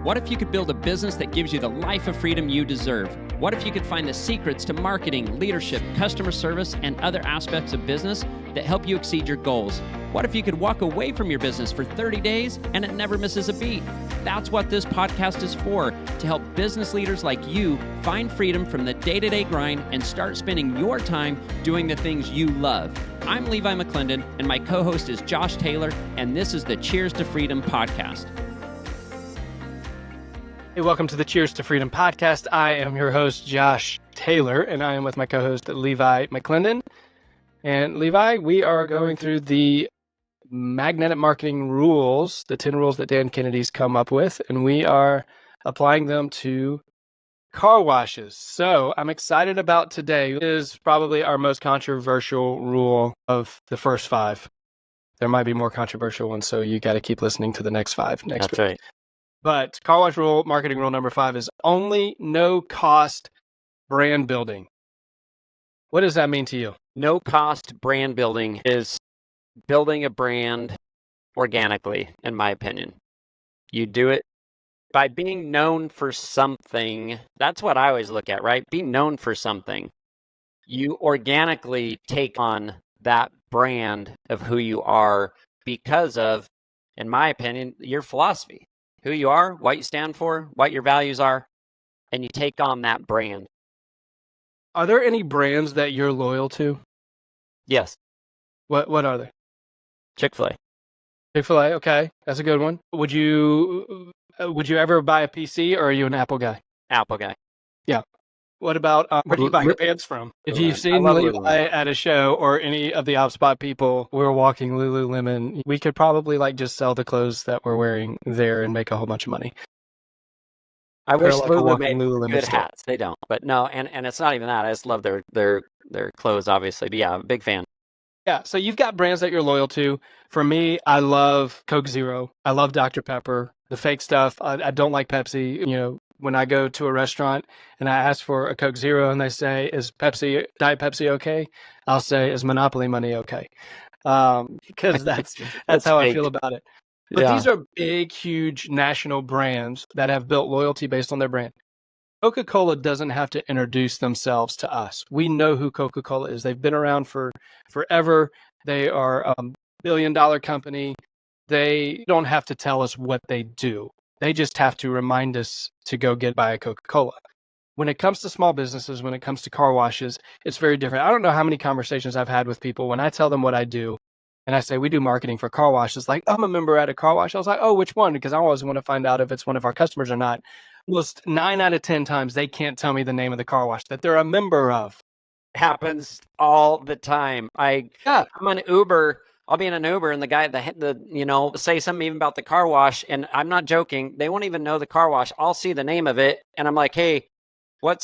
What if you could build a business that gives you the life of freedom you deserve? What if you could find the secrets to marketing, leadership, customer service, and other aspects of business that help you exceed your goals? What if you could walk away from your business for 30 days and it never misses a beat? That's what this podcast is for, to help business leaders like you find freedom from the day-to-day grind and start spending your time doing the things you love. I'm Levi McClendon, and my co-host is Josh Taylor, and this is the Cheers to Freedom podcast. Hey, welcome to the Cheers to Freedom podcast. I am your host, Josh Taylor, and I am with my co-host, Levi McClendon. And Levi, we are going through the magnetic marketing rules, the 10 rules that Dan Kennedy's come up with, and we are applying them to car washes. So I'm excited about today. It is probably our most controversial rule of the first 5. There might be more controversial ones, so you got to keep listening to the next 5 next week. That's right. But car wash rule, marketing rule number 5 is only no-cost brand building. What does that mean to you? No-cost brand building is building a brand organically, in my opinion. You do it by being known for something. That's what I always look at, right? Be known for something. You organically take on that brand of who you are because of, in my opinion, your philosophy. Who you are, what you stand for, what your values are, and you take on that brand. Are there any brands that you're loyal to? Yes. What are they? Chick-fil-A. Chick-fil-A, okay. That's a good one. Would you ever buy a PC, or are you an Apple guy? Apple guy. Yeah. What about, where do you buy your pants from? If you've seen Levi at a show or any of the OpSpot people, we're walking Lululemon, we could probably just sell the clothes that we're wearing there and make a whole bunch of money. I wish Lululemon Lululemon made good hats. They don't. But no, and it's not even that. I just love their clothes, obviously. But yeah, big fan. Yeah, so you've got brands that you're loyal to. For me, I love Coke Zero. I love Dr. Pepper. The fake stuff. I don't like Pepsi. You know, when I go to a restaurant and I ask for a Coke Zero and they say, is Diet Pepsi okay? I'll say, is Monopoly money okay? Because that's how I feel about it. But These are big, huge national brands that have built loyalty based on their brand. Coca-Cola doesn't have to introduce themselves to us. We know who Coca-Cola is. They've been around for forever. They are a billion-dollar company. They don't have to tell us what they do. They just have to remind us to go buy a Coca-Cola. When it comes to small businesses, when it comes to car washes, it's very different. I don't know how many conversations I've had with people when I tell them what I do, and I say, we do marketing for car washes. Like, I'm a member at a car wash. I was like, oh, which one? Because I always want to find out if it's one of our customers or not. Almost 9 out of 10 times, they can't tell me the name of the car wash that they're a member of. Happens all the time. I'm an Uber. I'll be in an Uber and the guy, say something even about the car wash. And I'm not joking. They won't even know the car wash. I'll see the name of it. And I'm like, hey, I'll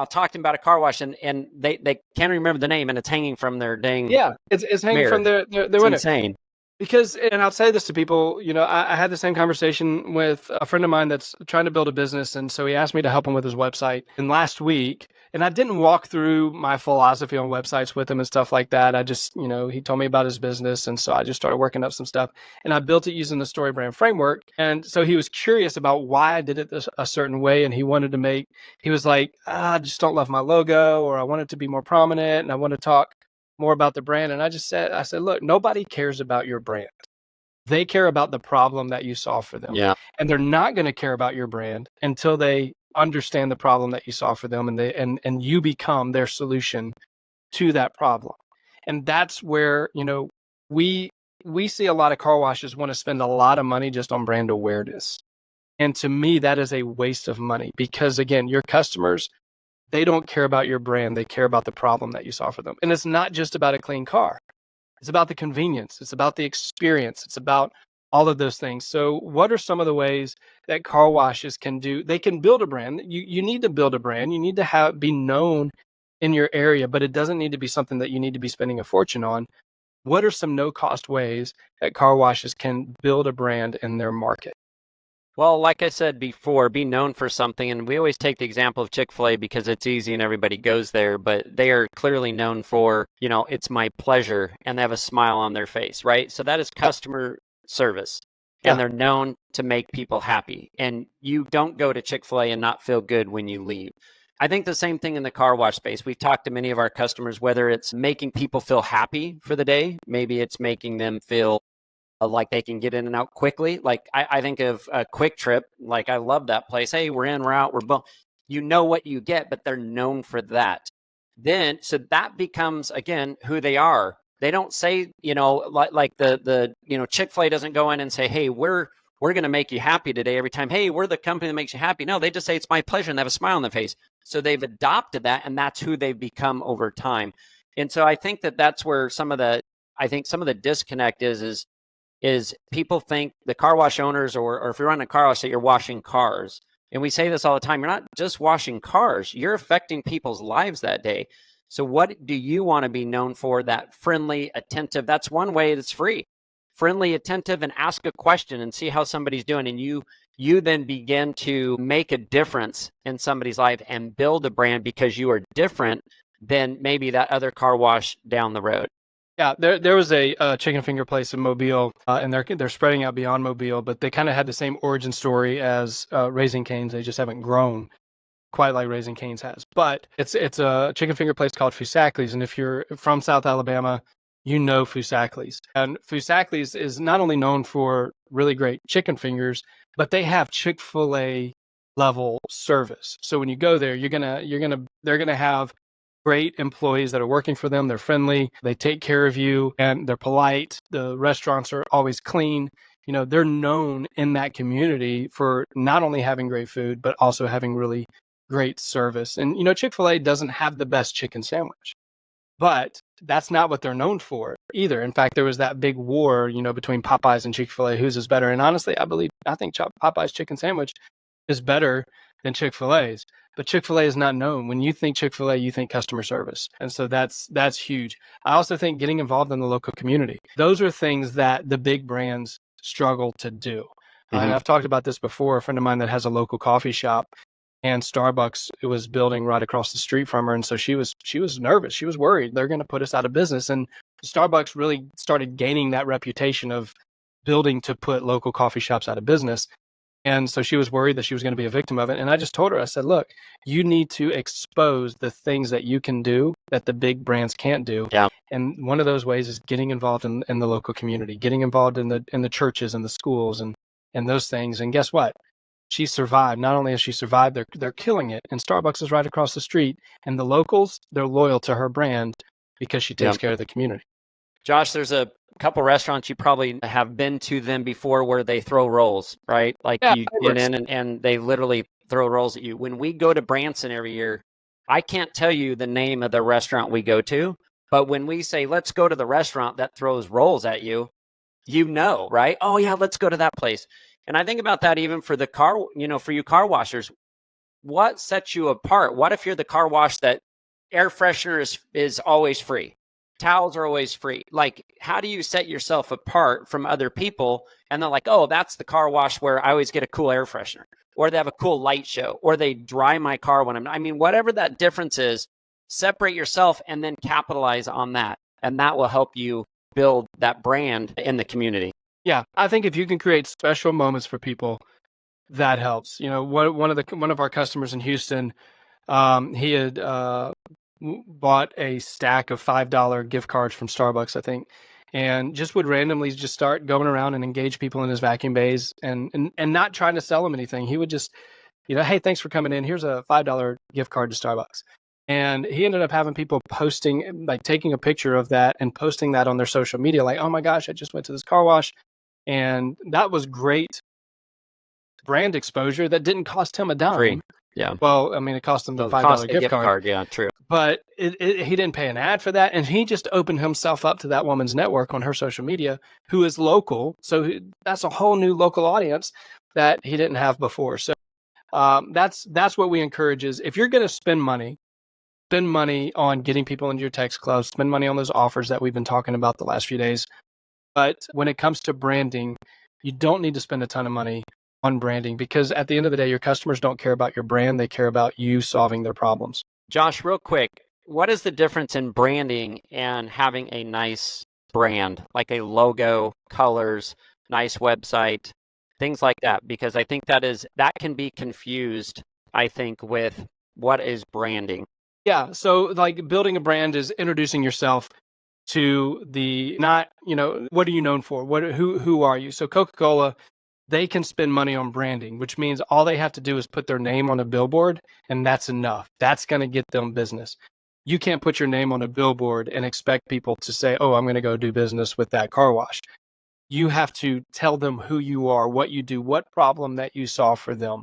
talk to them about a car wash and they can't remember the name and it's hanging from their dang. Yeah, it's hanging from their it's window. Insane. Because, and I'll say this to people, I had the same conversation with a friend of mine that's trying to build a business. And so he asked me to help him with his website. And last week, and I didn't walk through my philosophy on websites with him and stuff like that. I just, he told me about his business. And so I just started working up some stuff. And I built it using the Story Brand Framework. And so he was curious about why I did it a certain way. And he was like, I just don't love my logo, or I want it to be more prominent, and I want to talk more about the brand. And I said, look, nobody cares about your brand. They care about the problem that you solve for them. Yeah. And they're not going to care about your brand until they understand the problem that you solve for them, and you become their solution to that problem. And that's where, we see a lot of car washes want to spend a lot of money just on brand awareness. And to me, that is a waste of money, because again, your customers, they don't care about your brand. They care about the problem that you solve for them. And it's not just about a clean car. It's about the convenience. It's about the experience. It's about all of those things. So what are some of the ways that car washes can do? They can build a brand. You need to build a brand. You need to be known in your area, but it doesn't need to be something that you need to be spending a fortune on. What are some no-cost ways that car washes can build a brand in their market? Well, like I said before, be known for something. And we always take the example of Chick-fil-A because it's easy and everybody goes there. But they are clearly known for, it's my pleasure. And they have a smile on their face, right? So that is customer service. and they're known to make people happy. And you don't go to Chick-fil-A and not feel good when you leave. I think the same thing in the car wash space. We've talked to many of our customers, whether it's making people feel happy for the day, maybe it's making them feel like they can get in and out quickly. Like I think of a Quick Trip. Like I love that place. Hey, we're in, we're out, we're both. You know what you get, but they're known for that. Then, so that becomes, again, who they are. They don't say, like the Chick-fil-A doesn't go in and say, hey, we're going to make you happy today every time. Hey, we're the company that makes you happy. No, they just say it's my pleasure and they have a smile on their face. So they've adopted that, and that's who they've become over time. And so I think that's where some of the disconnect is people think the car wash owners, or if you're running a car wash, that you're washing cars. And we say this all the time. You're not just washing cars. You're affecting people's lives that day. So what do you want to be known for? That friendly, attentive. That's one way that's free. Friendly, attentive, and ask a question and see how somebody's doing. And you then begin to make a difference in somebody's life and build a brand because you are different than maybe that other car wash down the road. Yeah, there was a chicken finger place in Mobile, and they're spreading out beyond Mobile, but they kind of had the same origin story as Raising Cane's. They just haven't grown quite like Raising Cane's has. But it's a chicken finger place called Fusackley's, and if you're from South Alabama, you know Fusackley's. And Fusackley's is not only known for really great chicken fingers, but they have Chick-fil-A level service. So when you go there, they're gonna have great employees that are working for them. They're friendly, they take care of you, and they're polite. The restaurants are always clean. They're known in that community for not only having great food, but also having really great service. And, Chick-fil-A doesn't have the best chicken sandwich, but that's not what they're known for either. In fact, there was that big war, between Popeyes and Chick-fil-A, whose is better. And honestly, I think Popeyes chicken sandwich is better than Chick-fil-A's. But Chick-fil-A is not known. When you think Chick-fil-A, you think customer service. And so that's huge. I also think getting involved in the local community. Those are things that the big brands struggle to do. And I've talked about this before. A friend of mine that has a local coffee shop, and Starbucks was building right across the street from her. And so she was nervous. She was worried they're going to put us out of business. And Starbucks really started gaining that reputation of building to put local coffee shops out of business. And so she was worried that she was going to be a victim of it. And I just told her, I said, look, you need to expose the things that you can do that the big brands can't do. Yeah. And one of those ways is getting involved in the local community, getting involved in the churches and the schools and those things. And guess what? She survived. Not only has she survived, they're killing it. And Starbucks is right across the street. And the locals, they're loyal to her brand because she takes care of the community. Josh, there's a couple restaurants you probably have been to them before where they throw rolls, right? Like you get in and they literally throw rolls at you. When we go to Branson every year, I can't tell you the name of the restaurant we go to, but when we say, let's go to the restaurant that throws rolls at you, right? Oh yeah, let's go to that place. And I think about that even for the car, for you car washers. What sets you apart? What if you're the car wash that air freshener is always free? Towels are always free. Like, how do you set yourself apart from other people? And they're like, oh, that's the car wash where I always get a cool air freshener, or they have a cool light show, or they dry my car when whatever that difference is, separate yourself and then capitalize on that. And that will help you build that brand in the community. Yeah, I think if you can create special moments for people, that helps. One of our customers in Houston, he had bought a stack of $5 gift cards from Starbucks, I think, and just would randomly just start going around and engage people in his vacuum bays and not trying to sell them anything. He would just, hey, thanks for coming in. Here's a $5 gift card to Starbucks. And he ended up having people posting, like taking a picture of that and posting that on their social media, like, oh my gosh, I just went to this car wash. And that was great brand exposure that didn't cost him a dime. Free. Yeah. Well, it cost him the $5 gift card. Yeah, true. But he didn't pay an ad for that. And he just opened himself up to that woman's network on her social media, who is local. So that's a whole new local audience that he didn't have before. So that's what we encourage is if you're going to spend money on getting people into your text club, spend money on those offers that we've been talking about the last few days. But when it comes to branding, you don't need to spend a ton of money on branding because at the end of the day, your customers don't care about your brand. They care about you solving their problems. Josh, real quick, what is the difference in branding and having a nice brand, like a logo, colors, nice website, things like that, because I think that can be confused, I think, with what is branding. Yeah. So like building a brand is introducing yourself to the not, what are you known for? Who are you? So Coca-Cola, they can spend money on branding, which means all they have to do is put their name on a billboard, and that's enough. That's going to get them business. You can't put your name on a billboard and expect people to say, "Oh, I'm going to go do business with that car wash." You have to tell them who you are, what you do, what problem that you solve for them.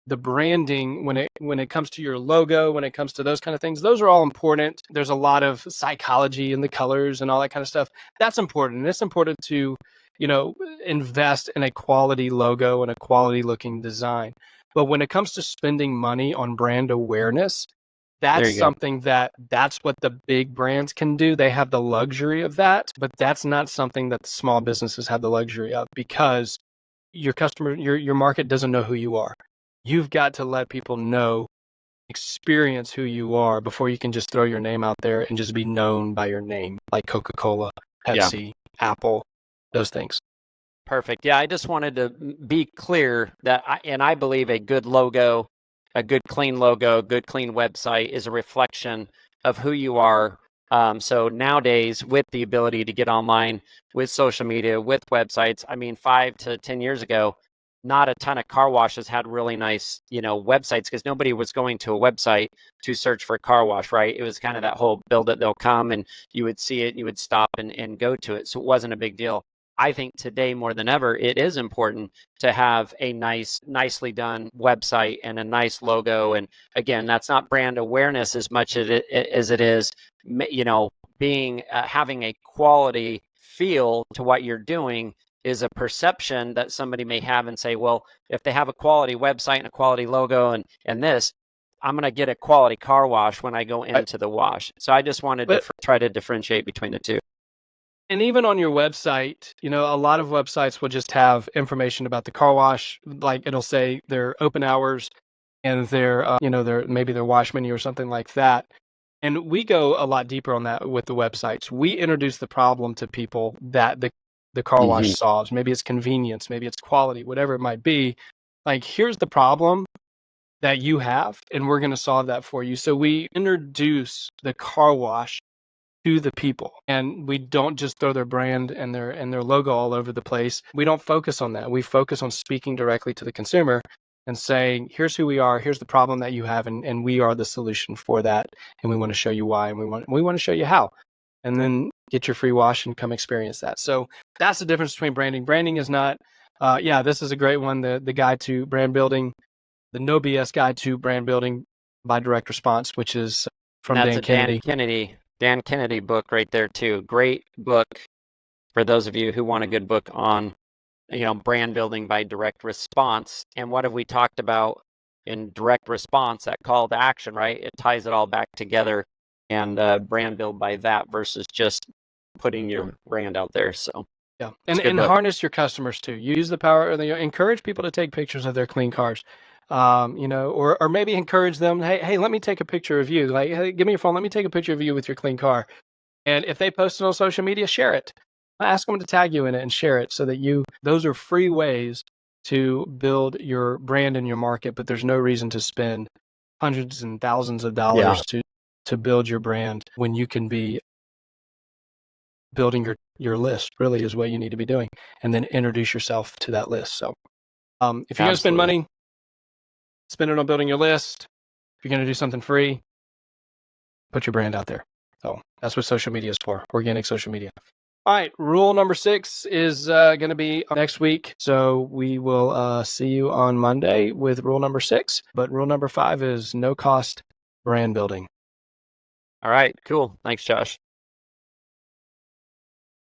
The branding, when it comes to your logo, when it comes to those kind of things, those are all important. There's a lot of psychology in the colors and all that kind of stuff. That's important. And it's important to, invest in a quality logo and a quality looking design. But when it comes to spending money on brand awareness, that's something that's what the big brands can do. They have the luxury of that, but that's not something that the small businesses have the luxury of, because your customer, your market doesn't know who you are. You've got to let people know, experience who you are before you can just throw your name out there and just be known by your name, like Coca-Cola, Pepsi, Apple, those things. Perfect. Yeah, I just wanted to be clear that I believe a good logo, a good clean logo, good clean website is a reflection of who you are. So nowadays, with the ability to get online, with social media, with websites, I mean, 5 to 10 years ago, not a ton of car washes had really nice, websites, because nobody was going to a website to search for a car wash, right? It was kind of that whole build it, they'll come, and you would see it, you would stop and go to it. So it wasn't a big deal. I think today more than ever, it is important to have a nicely done website and a nice logo. And again, that's not brand awareness as much as it is, being having a quality feel to what you're doing is a perception that somebody may have and say, well, if they have a quality website and a quality logo and this, I'm going to get a quality car wash when I go into the wash. So I just wanted to try to differentiate between the two. And even on your website, a lot of websites will just have information about the car wash. Like it'll say their open hours and their wash menu or something like that. And we go a lot deeper on that with the websites. We introduce the problem to people that the car wash solves. Maybe it's convenience, maybe it's quality, whatever it might be. Like, here's the problem that you have, and we're going to solve that for you. So we introduce the car wash to the people, and we don't just throw their brand and their logo all over the place. We don't focus on that. We focus on speaking directly to the consumer and saying, here's who we are, here's the problem that you have, and we are the solution for that, and we want to show you why, and we want to show you how, and then get your free wash and come experience that. So that's the difference between branding. Branding is not this is a great one, the guide to brand building, the No BS guide to brand building by direct response, which is from Dan Kennedy. Dan Kennedy book right there too. Great book for those of you who want a good book on, brand building by direct response. And what have we talked about in direct response? That call to action, right? It ties it all back together, and brand build by that versus just putting your brand out there. So yeah, and harness your customers too. Use the power. Encourage people to take pictures of their clean cars. Or maybe encourage them, hey, let me take a picture of you. Like, hey, give me your phone. Let me take a picture of you with your clean car. And if they post it on social media, share it. Ask them to tag you in it and share it, so that those are free ways to build your brand in your market, but there's no reason to spend hundreds and thousands of dollars to build your brand when you can be building your list, really is what you need to be doing, and then introduce yourself to that list. So if you're going to spend money, spend it on building your list. If you're going to do something free, put your brand out there. So that's what social media is for, organic social media. All right, rule number 6 is going to be next week. So we will see you on Monday with rule number 6. But rule number 5 is no cost brand building. All right, cool. Thanks, Josh.